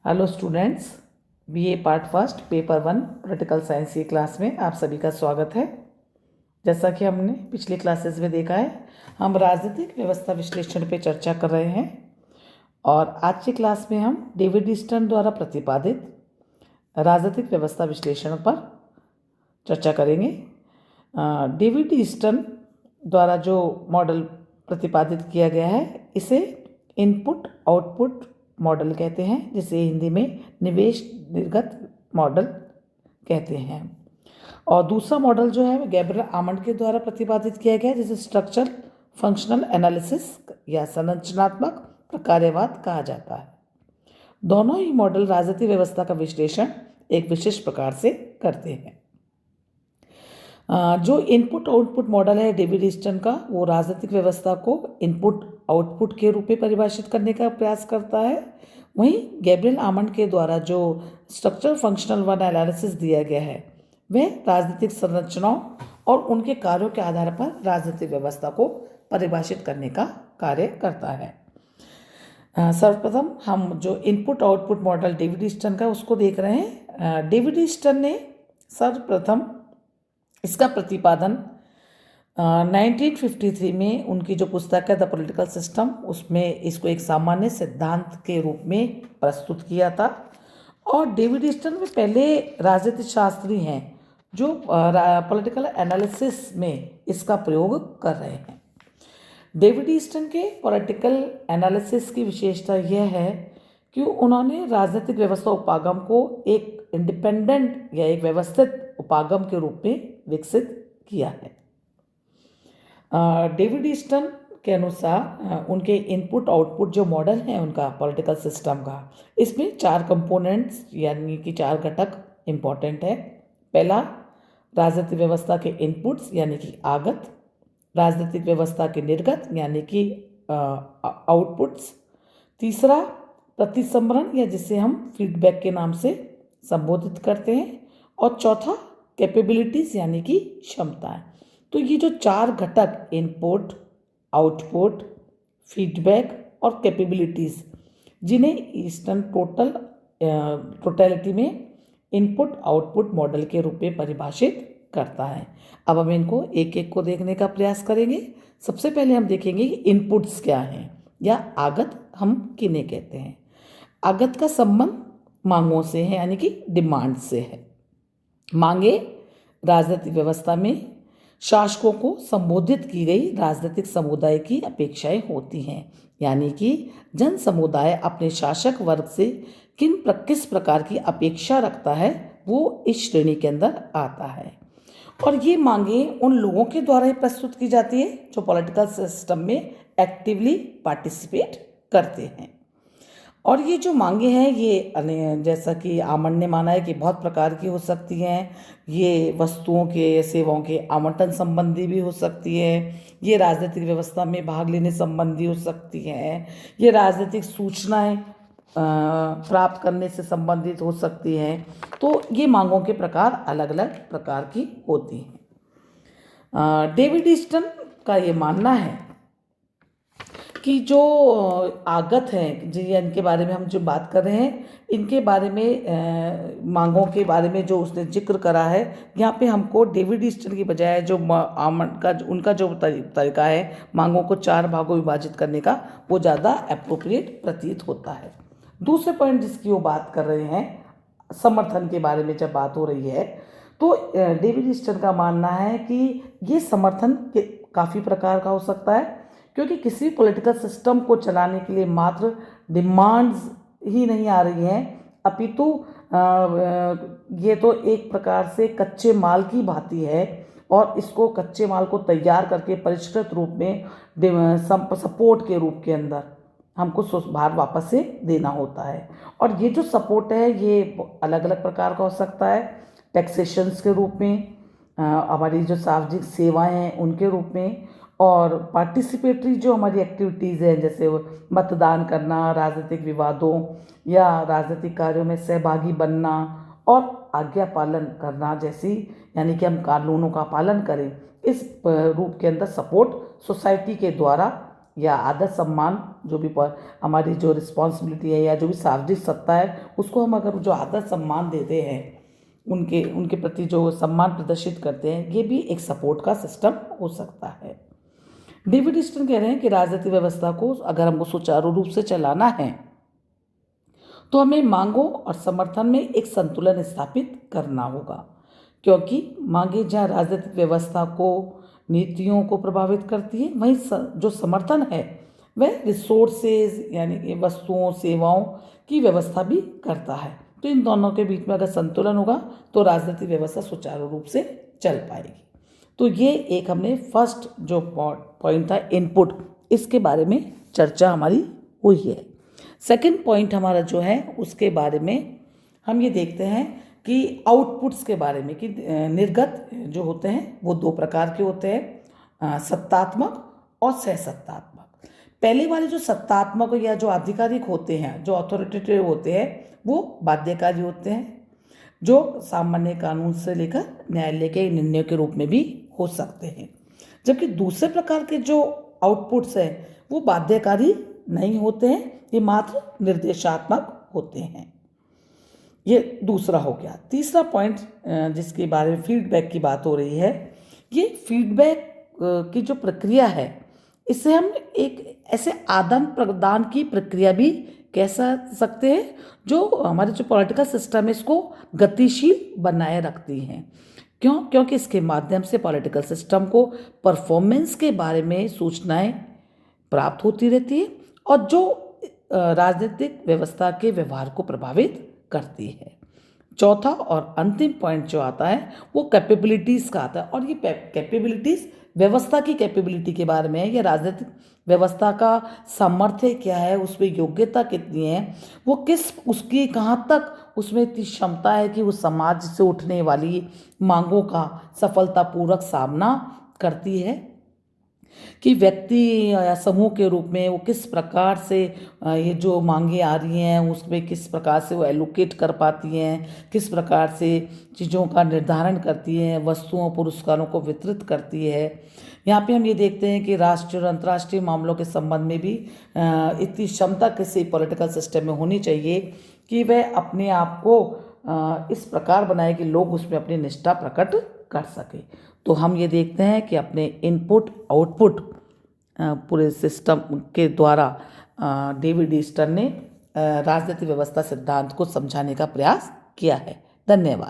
Hello students, BA part first paper 1 political science की class में आप सभी का स्वागत है। जैसा कि हमने पिछली क्लासेस में देखा है, हम राजनीतिक व्यवस्था विश्लेषण पे चर्चा कर रहे हैं और आज की क्लास में हम डेविड ईस्टन द्वारा प्रतिपादित राजनीतिक व्यवस्था विश्लेषण पर चर्चा करेंगे। डेविड ईस्टन द्वारा जो मॉडल प्रतिपादित किया गया है इसे इनपुट आउटपुट मॉडल कहते हैं, जिसे हिंदी में निवेश निर्गत मॉडल कहते हैं। और दूसरा मॉडल जो है गैब्रियल आमंड के द्वारा प्रतिपादित किया गया है, जिसे स्ट्रक्चर फंक्शनल एनालिसिस या संरचनात्मक प्रकार्यवाद कहा जाता है। दोनों ही मॉडल राजनीतिक व्यवस्था का विश्लेषण एक विशेष प्रकार से करते हैं। जो इनपुट आउटपुट मॉडल है डेविड ईस्टन का, वो राजनीतिक व्यवस्था को इनपुट आउटपुट के रूप में परिभाषित करने का प्रयास करता है। वहीं गैब्रियल आमंड के द्वारा जो स्ट्रक्चर फंक्शनल वन एनालिसिस दिया गया है वह राजनीतिक संरचनाओं और उनके कार्यों के आधार पर राजनीतिक व्यवस्था को परिभाषित करने का कार्य करता है। सर्वप्रथम हम जो input output model David Easton का उसको देख रहे हैं। डेविड ईस्टन ने सर्वप्रथम इसका प्रतिपादन 1953 में उनकी जो पुस्तक है द पॉलिटिकल सिस्टम, उसमें इसको एक सामान्य सिद्धांत के रूप में प्रस्तुत किया था। और डेविड ईस्टन में पहले राजनीतिक शास्त्री हैं जो पॉलिटिकल एनालिसिस में इसका प्रयोग कर रहे हैं। डेविड ईस्टन के पॉलिटिकल एनालिसिस की विशेषता यह है कि उन्होंने राजनीतिक व्यवस्था उपागम को एक इंडिपेंडेंट या एक व्यवस्थित उपागम के रूप में विकसित किया है। डेविड ईस्टन के अनुसार उनके इनपुट आउटपुट जो मॉडल है उनका पॉलिटिकल सिस्टम का, इसमें 4 कंपोनेंट्स यानी कि 4 घटक इम्पॉर्टेंट है। पहला, राजनीतिक व्यवस्था के इनपुट्स यानी कि आगत, राजनीतिक व्यवस्था के निर्गत यानी कि आउटपुट्स, तीसरा प्रतिसंवरण या जिसे हम फीडबैक के नाम से संबोधित करते हैं, और चौथा कैपेबिलिटीज यानी कि क्षमताएं। तो ये जो 4 घटक इनपुट आउटपुट फीडबैक और कैपेबिलिटीज, जिन्हें ईस्टन टोटलिटी में इनपुट आउटपुट मॉडल के रूप में परिभाषित करता है। अब हम इनको एक एक को देखने का प्रयास करेंगे। सबसे पहले हम देखेंगे कि इनपुट्स क्या हैं या आगत हम किन्हें कहते हैं। आगत का संबंध मांगों से है यानी कि डिमांड से है। मांगे राजनीतिक व्यवस्था में शासकों को संबोधित की गई राजनीतिक समुदाय की अपेक्षाएं होती हैं, यानी कि जन समुदाय अपने शासक वर्ग से किस प्रकार की अपेक्षा रखता है वो इस श्रेणी के अंदर आता है। और ये मांगे उन लोगों के द्वारा ही प्रस्तुत की जाती है जो पॉलिटिकल सिस्टम में एक्टिवली पार्टिसिपेट करते हैं। और ये जो मांगे हैं ये जैसा कि आमंड ने माना है कि बहुत प्रकार की हो सकती हैं। ये वस्तुओं के सेवाओं के आवंटन संबंधी भी हो सकती है, ये राजनीतिक व्यवस्था में भाग लेने संबंधी हो सकती हैं, ये राजनीतिक सूचनाएं प्राप्त करने से संबंधित हो सकती हैं। तो ये मांगों के प्रकार अलग अलग प्रकार की होती हैं। डेविड ईस्टन का ये मानना है कि जो आगत हैं जिनके बारे में हम जो बात कर रहे हैं, इनके बारे में मांगों के बारे में जो उसने जिक्र करा है, यहाँ पे हमको डेविड ईस्टन की बजाय जो आमंड का उनका जो तरीका है मांगों को 4 भागों विभाजित करने का, वो ज़्यादा अप्रोप्रिएट प्रतीत होता है। दूसरे पॉइंट जिसकी वो बात कर रहे हैं, समर्थन के बारे में जब बात हो रही है, तो डेविड ईस्टन का मानना है कि ये समर्थन काफ़ी प्रकार का हो सकता है, क्योंकि किसी पॉलिटिकल सिस्टम को चलाने के लिए मात्र डिमांड्स ही नहीं आ रही हैं, अपितु ये तो एक प्रकार से कच्चे माल की भांति है और इसको कच्चे माल को तैयार करके परिष्कृत रूप में सपोर्ट के रूप के अंदर हमको भार वापस से देना होता है। और ये जो सपोर्ट है ये अलग अलग प्रकार का हो सकता है। टैक्सेशंस के रूप में, हमारी जो सार्वजनिक सेवाएं हैं उनके रूप में, और पार्टिसिपेटरी जो हमारी एक्टिविटीज़ हैं जैसे मतदान करना, राजनीतिक विवादों या राजनीतिक कार्यों में सहभागी बनना और आज्ञा पालन करना जैसी, यानी कि हम कानूनों का पालन करें, इस रूप के अंदर सपोर्ट सोसाइटी के द्वारा या आदर सम्मान, जो भी हमारी जो रिस्पॉन्सिबिलिटी है या जो भी सार्वजनिक सत्ता है, उसको हम अगर जो आदर सम्मान देते हैं, उनके उनके प्रति जो सम्मान प्रदर्शित करते हैं, ये भी एक सपोर्ट का सिस्टम हो सकता है। डेविड ईस्टन कह रहे हैं कि राजनीतिक व्यवस्था को अगर हमको सुचारू रूप से चलाना है तो हमें मांगों और समर्थन में एक संतुलन स्थापित करना होगा, क्योंकि मांगे जहाँ राजनीतिक व्यवस्था को, नीतियों को प्रभावित करती है, वहीं जो समर्थन है वह रिसोर्सेज यानी कि वस्तुओं सेवाओं की व्यवस्था भी करता है। तो इन दोनों के बीच में अगर संतुलन होगा तो राजनीतिक व्यवस्था सुचारू रूप से चल पाएगी। तो ये एक हमने फर्स्ट जो पॉइंट था इनपुट, इसके बारे में चर्चा हमारी हुई है। सेकंड पॉइंट हमारा जो है उसके बारे में हम ये देखते हैं कि आउटपुट्स के बारे में, कि निर्गत जो होते हैं वो दो प्रकार के होते हैं, सत्तात्मक और सहसत्तात्मक। पहले वाले जो सत्तात्मक या जो आधिकारिक होते हैं, जो अथॉरिटेटिव होते हैं, वो बाध्यकारी होते हैं, जो सामान्य कानून से लेकर न्यायालय के निर्णयों के रूप में भी हो सकते हैं। जबकि दूसरे प्रकार के जो आउटपुट्स हैं वो बाध्यकारी नहीं होते हैं, ये मात्र निर्देशात्मक होते हैं। ये दूसरा हो गया। तीसरा पॉइंट जिसके बारे में फीडबैक की बात हो रही है, ये फीडबैक की जो प्रक्रिया है, इसे हम एक ऐसे आदान प्रदान की प्रक्रिया भी कह सकते हैं जो हमारे जो पॉलिटिकल सिस्टम है इसको गतिशील बनाए रखती हैं। क्यों? क्योंकि इसके माध्यम से पॉलिटिकल सिस्टम को परफॉर्मेंस के बारे में सूचनाएं प्राप्त होती रहती है और जो राजनीतिक व्यवस्था के व्यवहार को प्रभावित करती है। चौथा और अंतिम पॉइंट जो आता है वो कैपेबिलिटीज़ का आता है, और ये कैपेबिलिटीज़ व्यवस्था की कैपेबिलिटी के बारे में है, या राजनीतिक व्यवस्था का सामर्थ्य क्या है, उसमें योग्यता कितनी है, वो किस उसकी कहाँ तक उसमें इतनी क्षमता है कि वो समाज से उठने वाली मांगों का सफलतापूर्वक सामना करती है, कि व्यक्ति या समूह के रूप में वो किस प्रकार से ये जो मांगे आ रही हैं उसमें किस प्रकार से वो एलोकेट कर पाती हैं, किस प्रकार से चीज़ों का निर्धारण करती हैं, वस्तुओं पुरस्कारों को वितरित करती है। यहाँ पे हम ये देखते हैं कि राष्ट्रीय और अंतर्राष्ट्रीय मामलों के संबंध में भी इतनी क्षमता किसी पॉलिटिकल सिस्टम में होनी चाहिए कि वह अपने आप को इस प्रकार बनाए कि लोग उसमें अपनी निष्ठा प्रकट कर सके। तो हम ये देखते हैं कि अपने इनपुट आउटपुट पूरे सिस्टम के द्वारा डेविड ईस्टन ने राजनीतिक व्यवस्था सिद्धांत को समझाने का प्रयास किया है। धन्यवाद।